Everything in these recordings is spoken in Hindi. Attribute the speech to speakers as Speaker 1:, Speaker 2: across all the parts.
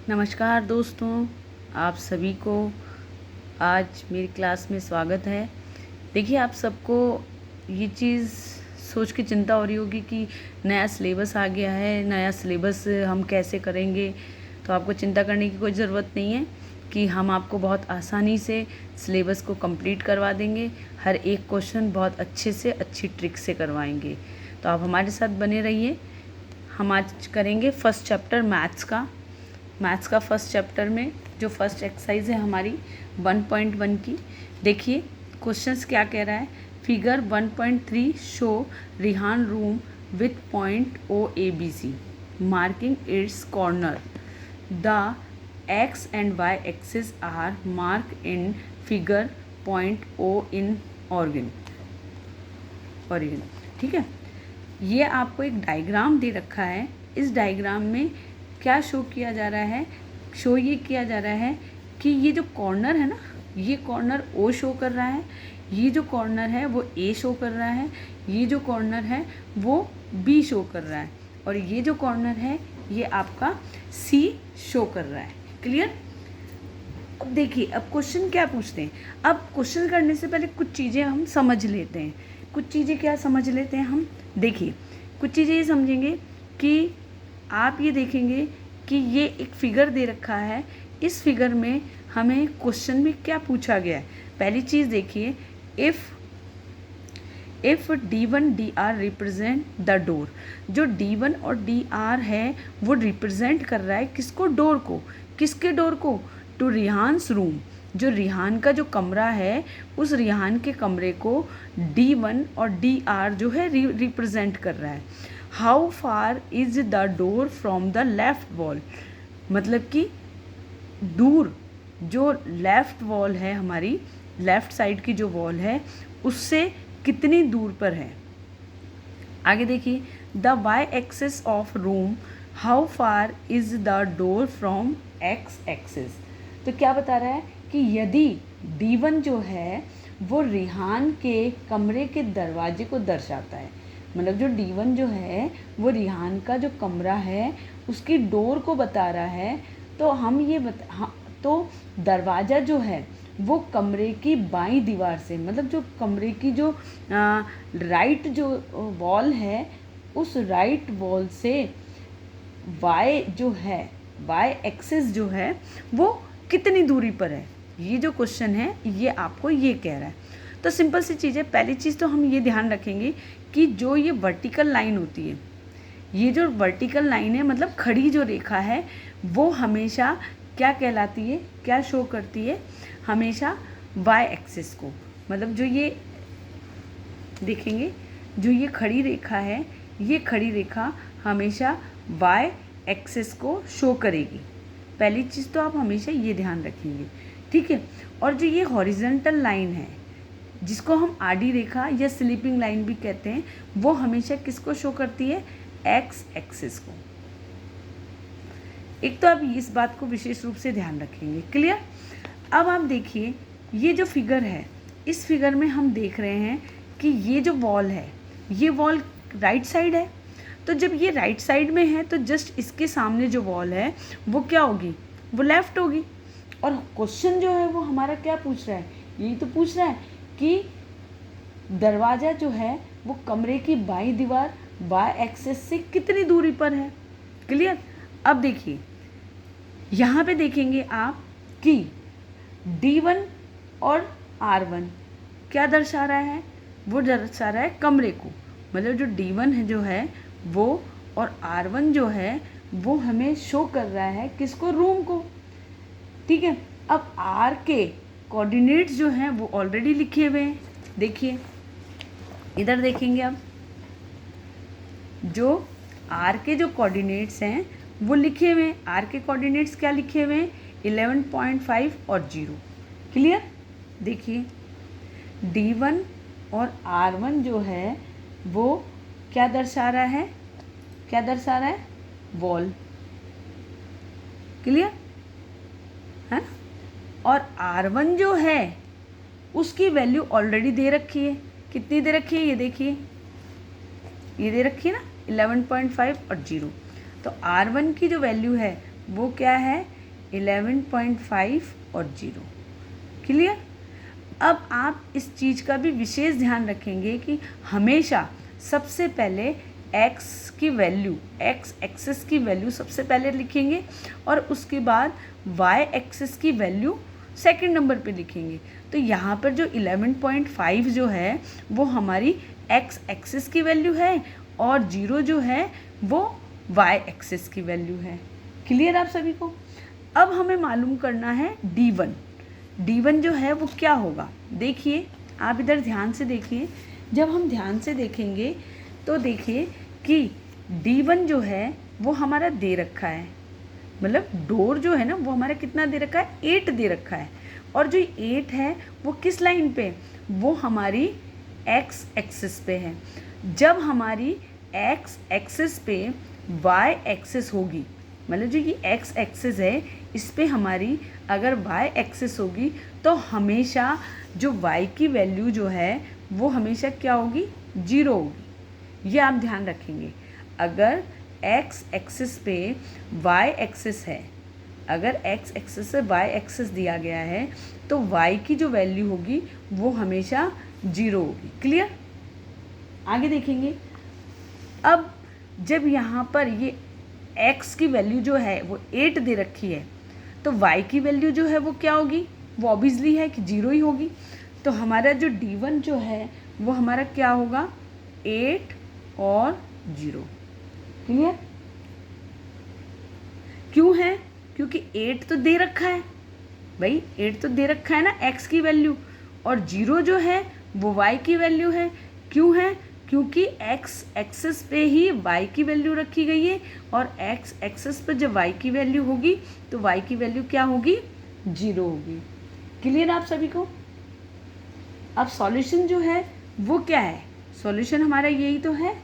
Speaker 1: नमस्कार दोस्तों, आप सभी को आज मेरी क्लास में स्वागत है। देखिए, आप सबको ये चीज़ सोच के चिंता हो रही होगी कि नया सिलेबस आ गया है, नया सिलेबस हम कैसे करेंगे। तो आपको चिंता करने की कोई ज़रूरत नहीं है कि हम आपको बहुत आसानी से सिलेबस को कंप्लीट करवा देंगे। हर एक क्वेश्चन बहुत अच्छे से अच्छी ट्रिक से करवाएंगे। तो आप हमारे साथ बने रहिए। हम आज करेंगे फर्स्ट चैप्टर मैथ्स का फर्स्ट चैप्टर में जो फर्स्ट एक्सरसाइज है हमारी 1.1 की। देखिए क्वेश्चंस क्या कह रहा है। Figure 1.3 show Rihan room with point O A B C marking its corner. The X and Y axis are mark in figure point O in origin. ठीक है, ये आपको एक डायग्राम दे रखा है। इस डायग्राम में क्या शो किया जा रहा है, ये किया जा रहा है कि ये जो कॉर्नर है ना, ये कॉर्नर ओ शो कर रहा है, ये जो कॉर्नर है वो ए शो कर रहा है, ये जो कॉर्नर है वो बी शो कर रहा है, और ये जो कॉर्नर है ये आपका सी शो कर रहा है। क्लियर। अब देखिए, अब क्वेश्चन क्या पूछते हैं। अब क्वेश्चन करने से पहले कुछ चीज़ें हम समझ लेते हैं। कुछ चीज़ें क्या समझ लेते हैं हम। देखिए, कुछ चीज़ें ये समझेंगे कि आप ये देखेंगे कि ये एक फिगर दे रखा है। इस फिगर में हमें क्वेश्चन में क्या पूछा गया है। पहली चीज़ देखिए, if D1 DR represent the door. जो D1 और DR है वो रिप्रेजेंट कर रहा है किसको, डोर को। किसके डोर को, टू रिहान्स रूम। जो रिहान का जो कमरा है उस रिहान के कमरे को D1 और DR जो है रिप्रेजेंट कर रहा है। How far is the door from the left wall. मतलब कि दूर जो लेफ्ट वॉल है, हमारी लेफ्ट साइड की जो वॉल है उससे कितनी दूर पर है। आगे देखिए, the Y axis of room, how far is the door from X axis. तो क्या बता रहा है कि यदि D1 जो है वो रिहान के कमरे के दरवाजे को दर्शाता है, मतलब जो D1 जो है वो रिहान का जो कमरा है उसकी डोर को बता रहा है, तो हम ये तो दरवाज़ा जो है वो कमरे की बाईं दीवार से, मतलब जो कमरे की जो राइट जो वॉल है उस राइट वॉल से वाई जो है, वाई एक्सिस जो है वो कितनी दूरी पर है। ये जो क्वेश्चन है ये आपको ये कह रहा है। तो सिंपल सी चीज़ है। पहली चीज़ तो हम ये ध्यान रखेंगे कि जो ये वर्टिकल लाइन होती है, ये जो वर्टिकल लाइन है मतलब खड़ी जो रेखा है वो हमेशा क्या कहलाती है, क्या शो करती है, हमेशा वाई एक्सिस को। मतलब जो ये देखेंगे, जो ये खड़ी रेखा है, ये खड़ी रेखा हमेशा वाई एक्सिस को शो करेगी। पहली चीज़ तो आप हमेशा ये ध्यान रखेंगे, ठीक है। और जो ये हॉरिजॉन्टल लाइन है जिसको हम आडी रेखा या स्लीपिंग लाइन भी कहते हैं, वो हमेशा किसको शो करती है, एक्स एक्सिस को। एक तो आप इस बात को विशेष रूप से ध्यान रखेंगे। क्लियर। अब आप देखिए, ये जो फिगर है, इस फिगर में हम देख रहे हैं कि ये जो वॉल है, ये वॉल राइट साइड है। तो जब ये राइट साइड में है तो जस्ट इसके सामने जो वॉल है वो क्या होगी, वो लेफ्ट होगी। और क्वेश्चन जो है वो हमारा क्या पूछ रहा है, यही तो पूछ रहा है कि दरवाज़ा जो है वो कमरे की बाईं दीवार वाई एक्सिस से कितनी दूरी पर है। क्लियर। अब देखिए, यहाँ पे देखेंगे आप कि D1 और R1 क्या दर्शा रहा है, वो दर्शा रहा है कमरे को। मतलब जो D1 है जो है वो, और R1 जो है वो हमें शो कर रहा है किसको, रूम को। ठीक है। अब R के कोऑर्डिनेट्स जो हैं वो ऑलरेडी लिखे हुए हैं। देखिए इधर देखेंगे, अब जो R के जो कोऑर्डिनेट्स हैं वो लिखे हुए हैं। R के कोऑर्डिनेट्स क्या लिखे हुए हैं, 11.5 और 0। क्लियर। देखिए D1 और R1 जो है वो क्या दर्शा रहा है, क्या दर्शा रहा है, वॉल। क्लियर है। और R1 जो है उसकी वैल्यू ऑलरेडी दे रखी है। कितनी दे रखी है, ये देखिए, ये दे रखी है ना, 11.5 और 0। तो R1 की जो वैल्यू है वो क्या है 11.5 और 0। क्लियर। अब आप इस चीज़ का भी विशेष ध्यान रखेंगे कि हमेशा सबसे पहले x की वैल्यू, x एक्सिस की वैल्यू सबसे पहले लिखेंगे और उसके बाद y एक्सिस की वैल्यू सेकंड नंबर पे लिखेंगे। तो यहाँ पर जो 11.5 जो है वो हमारी x एक्सिस की वैल्यू है और 0 जो है वो y एक्सिस की वैल्यू है। क्लियर आप सभी को। अब हमें मालूम करना है d1। d1 जो है वो क्या होगा, देखिए आप इधर ध्यान से देखिए। जब हम ध्यान से देखेंगे तो देखिए कि d1 जो है वो हमारा दे रखा है, मतलब डोर जो है ना वो हमारा कितना दे रखा है 8 दे रखा है। और जो 8 है वो किस लाइन पे, वो हमारी x एक्सिस पे है। जब हमारी x एक्सिस पे y एक्सिस होगी, मतलब जो ये x एक्सिस है इस पे हमारी अगर y एक्सिस होगी तो हमेशा जो y की वैल्यू जो है वो हमेशा क्या होगी 0 होगी। ये आप ध्यान रखेंगे। अगर x एक्सिस पे y एक्सिस है, अगर x एक्सिस से y एक्सिस दिया गया है तो y की जो वैल्यू होगी वो हमेशा 0 होगी। क्लियर। आगे देखेंगे। अब जब यहाँ पर ये x की वैल्यू जो है वो 8 दे रखी है तो y की वैल्यू जो है वो क्या होगी, वो ऑब्वियसली है कि 0 ही होगी। तो हमारा जो d1 जो है वो हमारा क्या होगा 8 और 0। क्लियर। क्यों है, क्योंकि 8 तो दे रखा है भाई, 8 तो दे रखा है ना x की वैल्यू, और 0 जो है वो y की वैल्यू है। क्यों है, क्योंकि x एक्सिस पे ही y की वैल्यू रखी गई है और x एक्सिस पे जब y की वैल्यू होगी तो y की वैल्यू क्या होगी 0 होगी। क्लियर आप सभी को। अब सॉल्यूशन जो है वो क्या है, सॉल्यूशन हमारा यही तो है।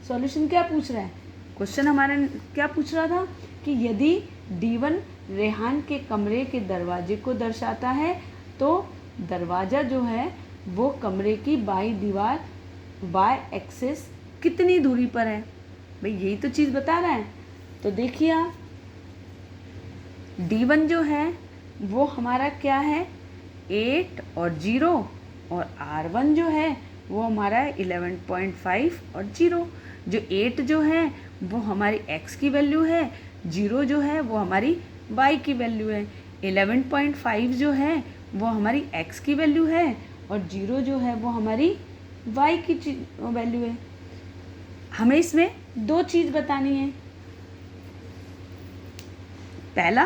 Speaker 1: सॉल्यूशन क्या पूछ रहा है, क्वेश्चन हमारा क्या पूछ रहा था कि यदि d1 रेहान के कमरे के दरवाजे को दर्शाता है तो दरवाज़ा जो है वो कमरे की बाईं दीवार y एक्सिस कितनी दूरी पर है। भाई यही तो चीज़ बता रहा है। तो देखिए आप d1 जो है वो हमारा क्या है 8 और 0 और r1 जो है वो हमारा है 11.5 और 0। जो 8 जो है वो हमारी x की वैल्यू है, 0 जो है वो हमारी y की वैल्यू है, 11.5 जो है वो हमारी x की वैल्यू है और 0 जो है वो हमारी y की वैल्यू है। हमें इसमें दो चीज़ बतानी है। पहला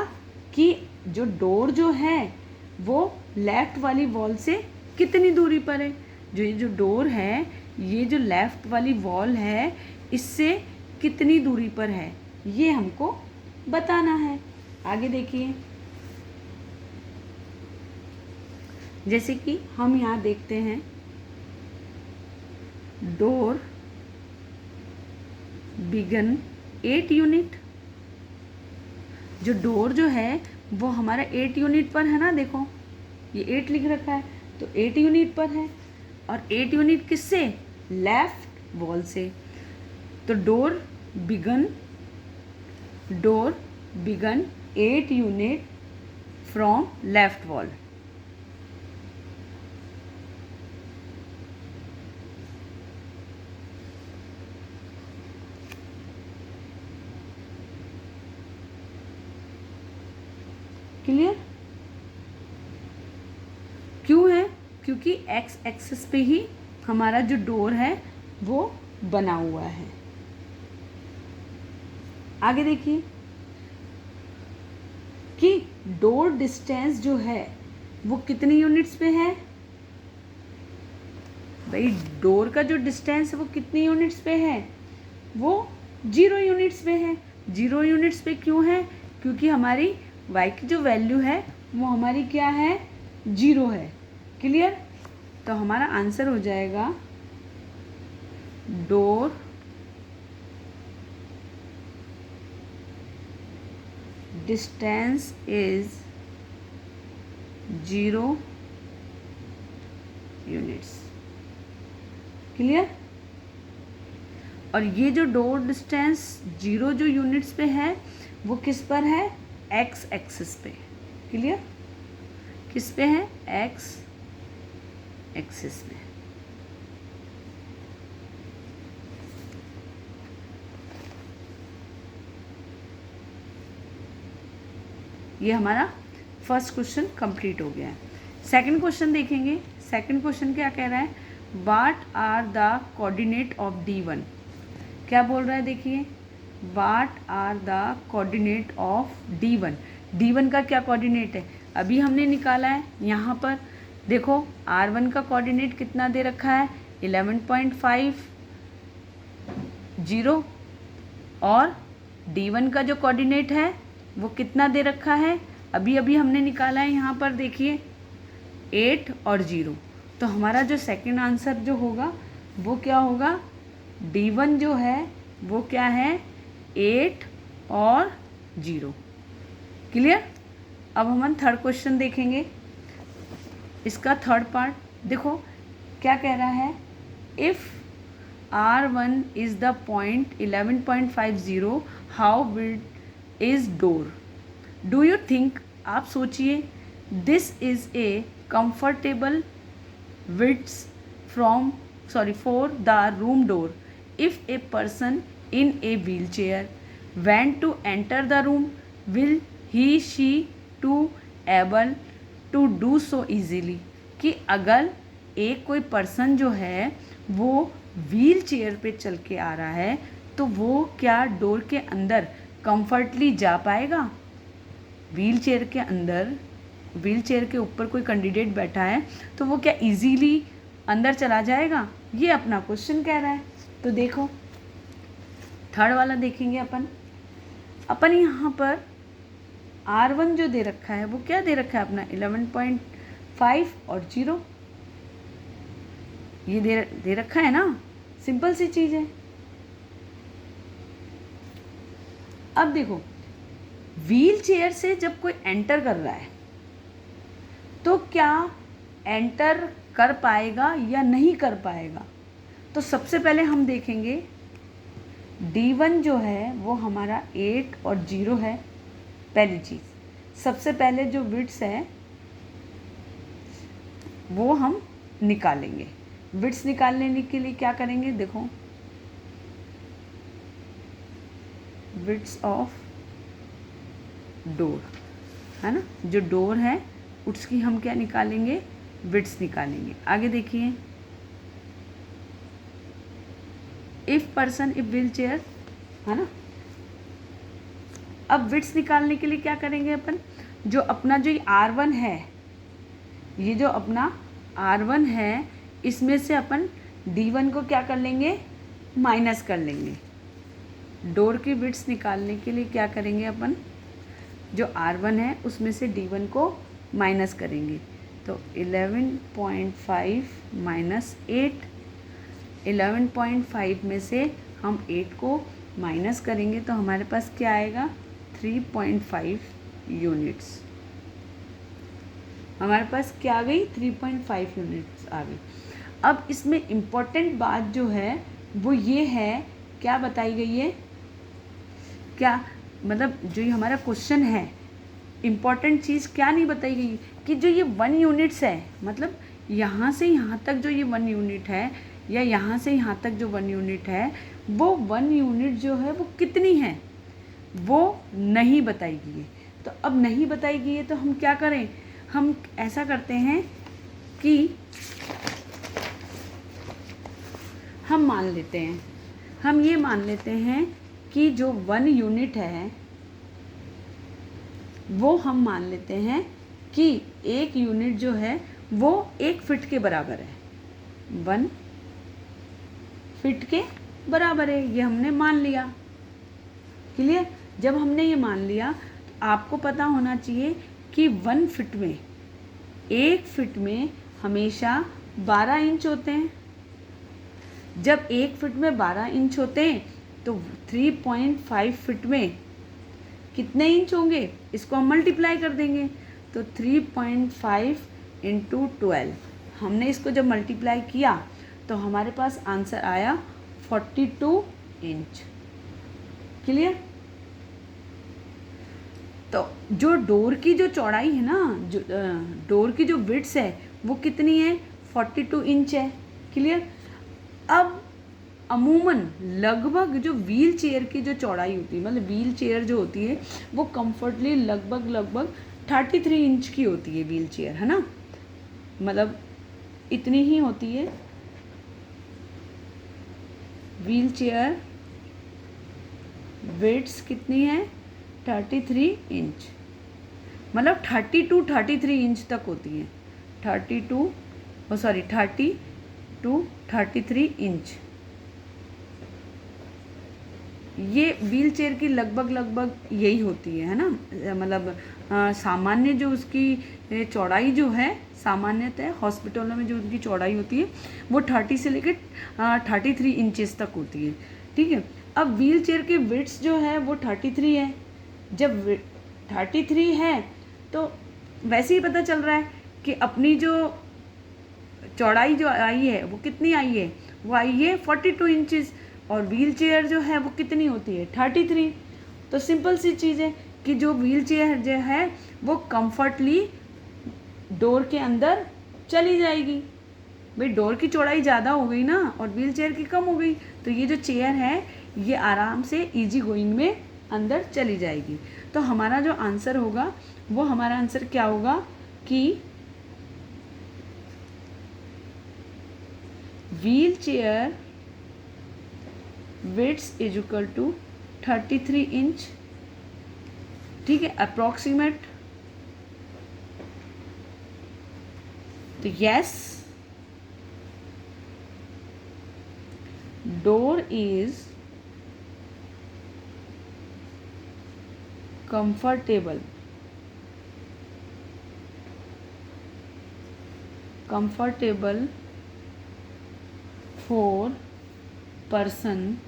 Speaker 1: कि जो डोर जो है वो लेफ़्ट वाली वॉल से कितनी दूरी पर है, जो ये जो डोर है ये जो लेफ़्ट वाली वॉल है इससे कितनी दूरी पर है, ये हमको बताना है। आगे देखिए, जैसे कि हम यहाँ देखते हैं डोर बिगन 8 यूनिट। जो डोर जो है वो हमारा 8 यूनिट पर है ना, देखो ये 8 लिख रखा है तो 8 यूनिट पर है और 8 यूनिट किससे, लेफ्ट वॉल से। तो door begin 8 unit from left wall. Clear. क्यों है, क्योंकि x एक्सिस पे ही हमारा जो डोर है वो बना हुआ है। आगे देखिए कि डोर डिस्टेंस जो है वो कितनी यूनिट्स पे है। भाई डोर का जो डिस्टेंस है वो कितनी यूनिट्स पे है, वो 0 यूनिट्स पे है। 0 यूनिट्स पे क्यों है, क्योंकि हमारी y की जो वैल्यू है वो हमारी क्या है 0 है। क्लियर। तो हमारा आंसर हो जाएगा door distance is 0 units. Clear. और ये जो डोर डिस्टेंस 0 जो यूनिट्स पे है वो किस पर है, एक्स एक्सिस पे। क्लियर? किस पे है? एक्स एक्सिस में। ये हमारा फर्स्ट क्वेश्चन कंप्लीट हो गया है। सेकंड क्वेश्चन देखेंगे। सेकंड क्वेश्चन क्या कह रहा है? What are the coordinate of D1। क्या बोल रहा है? देखिए, what are the coordinate of D1। D1 का क्या कोऑर्डिनेट है? अभी हमने निकाला है। यहाँ पर देखो R1 का कोऑर्डिनेट कितना दे रखा है? 11.50 और D1 का जो कोऑर्डिनेट है वो कितना दे रखा है? अभी अभी हमने निकाला है। यहाँ पर देखिए 8 और 0। तो हमारा जो सेकंड आंसर जो होगा वो क्या होगा? D1 जो है वो क्या है? 8 और 0। क्लियर? अब हम थर्ड क्वेश्चन देखेंगे। इसका थर्ड पार्ट देखो क्या कह रहा है? If R1 is the point 11.50, how wide is door? Do you think? आप सोचिए, this is a comfortable width for the room door. If a person in a wheelchair went to enter the room, will she to able to do so easily? कि अगर एक कोई पर्सन जो है वो व्हील चेयर पे चल के आ रहा है तो वो क्या डोर के अंदर कंफर्टली जा पाएगा? व्हील चेयर के अंदर, व्हील चेयर के ऊपर कोई कैंडिडेट बैठा है तो वो क्या इजीली अंदर चला जाएगा? ये अपना क्वेश्चन कह रहा है। तो देखो थर्ड वाला देखेंगे अपन यहाँ पर R1 जो दे रखा है वो क्या दे रखा है अपना? 11.5 और 0। ये दे रखा है ना, सिंपल सी चीज़ है। अब देखो व्हील चेयर से जब कोई एंटर कर रहा है तो क्या एंटर कर पाएगा या नहीं कर पाएगा? तो सबसे पहले हम देखेंगे D1 जो है वो हमारा 8 और 0 है। पहली चीज़, सबसे पहले जो विड्थ है वो हम निकालेंगे। विड्थ निकालने के लिए क्या करेंगे? देखो विड्थ ऑफ डोर है ना, जो डोर है उसकी हम क्या निकालेंगे? विड्थ निकालेंगे। आगे देखिए, if person if wheel chair है ना। अब विड्थ निकालने के लिए क्या करेंगे अपन? जो अपना जो R1 है, ये जो अपना R1 है इसमें से अपन D1 को क्या कर लेंगे? माइनस कर लेंगे। डोर की विड्थ निकालने के लिए क्या करेंगे अपन? जो R1 है उसमें से D1 को माइनस करेंगे। तो 11.5 माइनस 8, 11.5 में से हम 8 को माइनस करेंगे तो हमारे पास क्या आएगा? 3.5 यूनिट्स। हमारे पास क्या आ गई? 3.5 यूनिट्स आ गई। अब इसमें इम्पोर्टेंट बात जो है वो ये है, क्या बताई गई है? क्या मतलब जो ये हमारा क्वेश्चन है, इम्पॉर्टेंट चीज़ क्या नहीं बताई गई? कि जो ये 1 यूनिट्स है, मतलब यहाँ से यहाँ तक जो ये 1 यूनिट है या यहाँ से यहाँ तक जो 1 यूनिट है, वो 1 यूनिट जो है वो कितनी है वो नहीं बताई गई है। तो अब नहीं बताई गई है तो हम क्या करें? हम ऐसा करते हैं कि हम ये मान लेते हैं कि जो 1 यूनिट है वो हम मान लेते हैं कि 1 यूनिट जो है वो 1 फीट के बराबर है। 1 फीट के बराबर है, ये हमने मान लिया। क्लियर? जब हमने ये मान लिया तो आपको पता होना चाहिए कि 1 फीट में, 1 फीट में हमेशा 12 इंच होते हैं। जब 1 फीट में 12 इंच होते हैं तो 3.5 फीट में कितने इंच होंगे? इसको हम मल्टीप्लाई कर देंगे। तो 3.5 इंटू 12, हमने इसको जब मल्टीप्लाई किया तो हमारे पास आंसर आया 42 इंच। क्लियर? तो जो डोर की जो चौड़ाई है ना, जो डोर की जो विड्थ है वो कितनी है, 42 इंच है। क्लियर। अब अमूमन लगभग जो व्हील चेयर की जो चौड़ाई होती है, मतलब व्हील चेयर जो होती है वो कंफर्टली लगभग 33 इंच की होती है व्हील चेयर, है ना, मतलब इतनी ही होती है व्हील चेयर। विड्थ कितनी है, 33 इंच, मतलब 32-33 इंच तक होती है, 30-33 इंच। ये व्हील चेयर की लगभग यही होती है ना, मतलब सामान्य जो उसकी चौड़ाई जो है, सामान्यतः हॉस्पिटलों में जो उनकी चौड़ाई होती है वो 30 से लेकर 33 इंचेस तक होती है। ठीक है। अब व्हील चेयर की विड्थ जो है वो 33 है। जब 33 है तो वैसे ही पता चल रहा है कि अपनी जो चौड़ाई जो आई है वो कितनी आई है, वो आई है 42 इंचेस, और व्हील चेयर जो है वो कितनी होती है, 33। तो सिंपल सी चीज़ है कि जो व्हील चेयर जो है वो कंफर्टली डोर के अंदर चली जाएगी। भाई डोर की चौड़ाई ज़्यादा हो गई ना और व्हील चेयर की कम हो गई, तो ये जो चेयर है ये आराम से इजी गोइंग में अंदर चली जाएगी। तो हमारा जो आंसर होगा वो हमारा आंसर क्या होगा कि wheel chair width is equal to 33 inch. ठीक है, अप्रॉक्सीमेट। तो yes, door is comfortable for person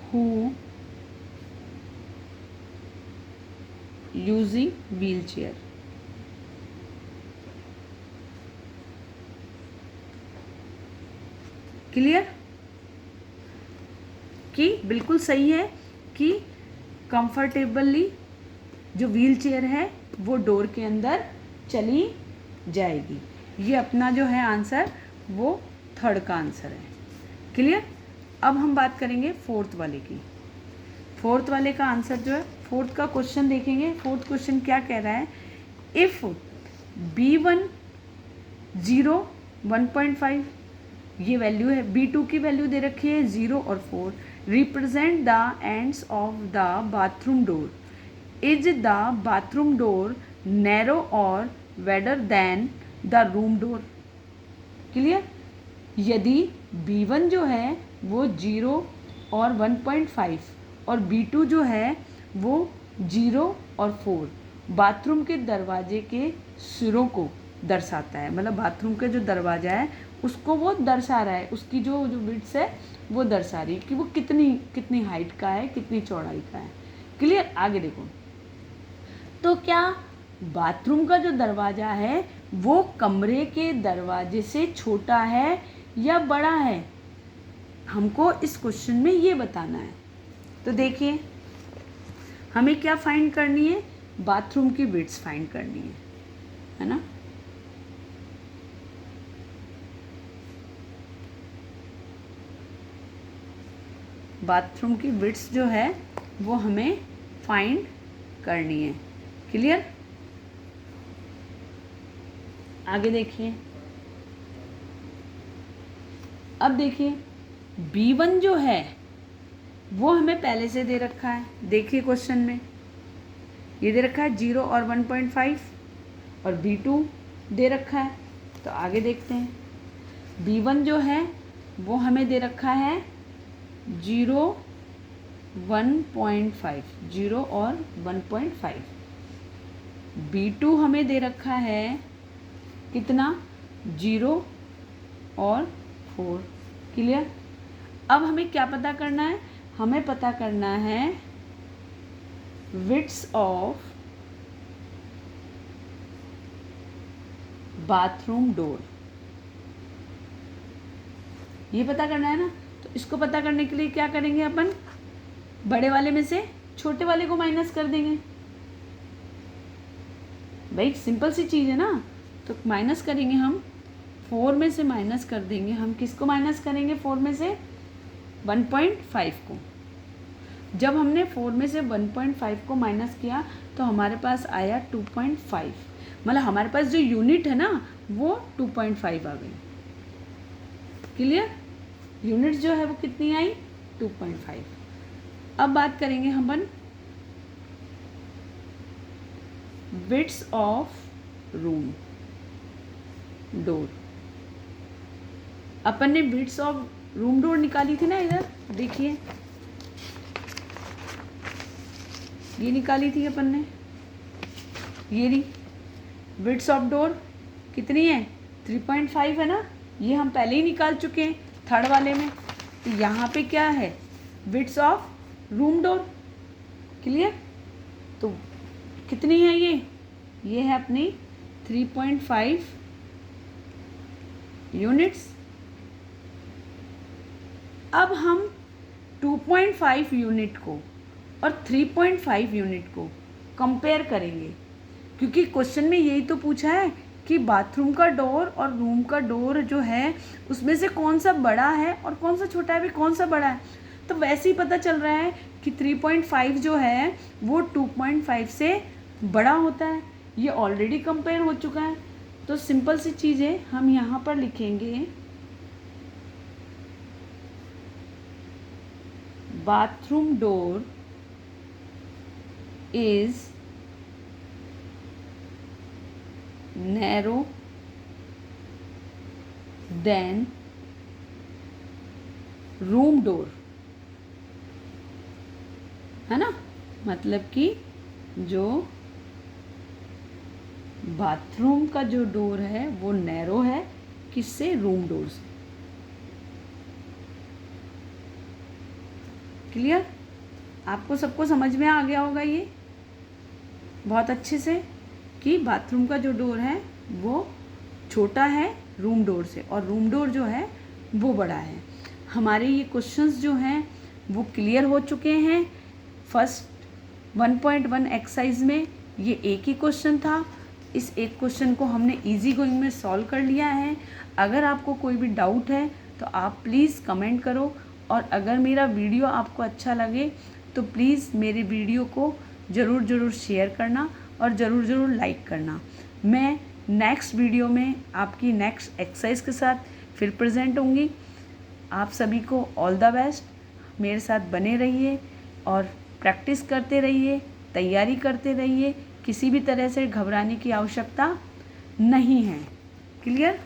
Speaker 1: who using wheelchair। Clear कि बिल्कुल सही है कि कंफर्टेबली जो व्हील चेयर है वो डोर के अंदर चली जाएगी। ये अपना जो है आंसर वो थर्ड का आंसर है। क्लियर। अब हम बात करेंगे फोर्थ वाले की। फोर्थ वाले का आंसर जो है, फोर्थ का क्वेश्चन देखेंगे। फोर्थ क्वेश्चन क्या कह रहा है, इफ B1 0 1.5 ये वैल्यू है, B2 की वैल्यू दे रखी है 0 और 4, represent the ends of the bathroom door, is the bathroom door narrow और wider than the room door. Clear. यदि B1 जो है वो 0 और 1.5 और B2 जो है वो 0 और 4 बाथरूम के दरवाजे के सिरों को दर्शाता है, मतलब बाथरूम का जो दरवाज़ा है उसको वो दर्शा रहा है, उसकी जो विड्थ है वो दर्शा रही है कि वो कितनी हाइट का है, कितनी चौड़ाई का है। क्लियर। आगे देखो, तो क्या बाथरूम का जो दरवाज़ा है वो कमरे के दरवाजे से छोटा है या बड़ा है, हमको इस क्वेश्चन में ये बताना है। तो देखिए हमें क्या फाइंड करनी है, बाथरूम की विड्थ फाइंड करनी है ना। बाथरूम की विड्थ जो है वो हमें फाइंड करनी है। क्लियर। आगे देखिए, अब देखिए B1 जो है वो हमें पहले से दे रखा है। देखिए क्वेश्चन में ये दे रखा है 0 और 1.5 और B2 दे रखा है। तो आगे देखते हैं, B1 जो है वो हमें दे रखा है 0 1.5, 0 और 1.5। B2 हमें दे रखा है कितना, 0 और 4। क्लियर। अब हमें क्या पता करना है, हमें पता करना है विड्थ ऑफ बाथरूम डोर, ये पता करना है ना। तो इसको पता करने के लिए क्या करेंगे अपन, बड़े वाले में से छोटे वाले को माइनस कर देंगे। भाई सिंपल सी चीज़ है ना। तो माइनस करेंगे हम, 4 में से माइनस कर देंगे हम। किसको माइनस करेंगे 4 में से? 1.5 को। जब हमने 4 में से 1.5 को माइनस किया तो हमारे पास आया 2.5। मतलब हमारे पास जो यूनिट है ना वो 2.5 आ गई। क्लियर? यूनिट जो है वो कितनी आई? 2.5। अब बात करेंगे हम विड्थ ऑफ रूम डोर। अपन ने विड्थ ऑफ रूम डोर निकाली थी ना, इधर देखिए, ये निकाली थी अपन ने। ये रही विड्थ ऑफ डोर कितनी है? 3.5 है ना। ये हम पहले ही निकाल चुके हैं थर्ड वाले में। तो यहाँ पे क्या है? Width of room door. Clear? तो कितनी है ये है अपनी 3.5 यूनिट्स। अब हम 2.5 यूनिट को और 3.5 यूनिट को कंपेयर करेंगे, क्योंकि क्वेश्चन में यही तो पूछा है कि बाथरूम का डोर और रूम का डोर जो है उसमें से कौन सा बड़ा है और कौन सा छोटा है। भी कौन सा बड़ा है? तो वैसे ही पता चल रहा है कि 3.5 जो है वो 2.5 से बड़ा होता है। ये ऑलरेडी कंपेयर हो चुका है। तो सिंपल सी चीज़ें हम यहाँ पर लिखेंगे, bathroom door is narrow than room door, है ना। मतलब कि जो बाथरूम का जो डोर है वो नैरो है, किससे? रूम डोर से। क्लियर? आपको सबको समझ में आ गया होगा ये बहुत अच्छे से कि बाथरूम का जो डोर है वो छोटा है रूम डोर से और रूम डोर जो है वो बड़ा है। हमारे ये क्वेश्चंस जो हैं वो क्लियर हो चुके हैं। फर्स्ट 1.1 एक्सरसाइज में ये एक ही क्वेश्चन था। इस एक क्वेश्चन को हमने इजी गोइंग में सॉल्व कर लिया है। अगर आपको कोई भी डाउट है तो आप प्लीज़ कमेंट करो, और अगर मेरा वीडियो आपको अच्छा लगे तो प्लीज़ मेरे वीडियो को ज़रूर शेयर करना और ज़रूर लाइक करना। मैं नेक्स्ट वीडियो में आपकी नेक्स्ट एक्सरसाइज के साथ फिर प्रेजेंट होंगी। आप सभी को ऑल द बेस्ट। मेरे साथ बने रहिए और प्रैक्टिस करते रहिए, तैयारी करते रहिए। किसी भी तरह से घबराने की आवश्यकता नहीं है। क्लियर?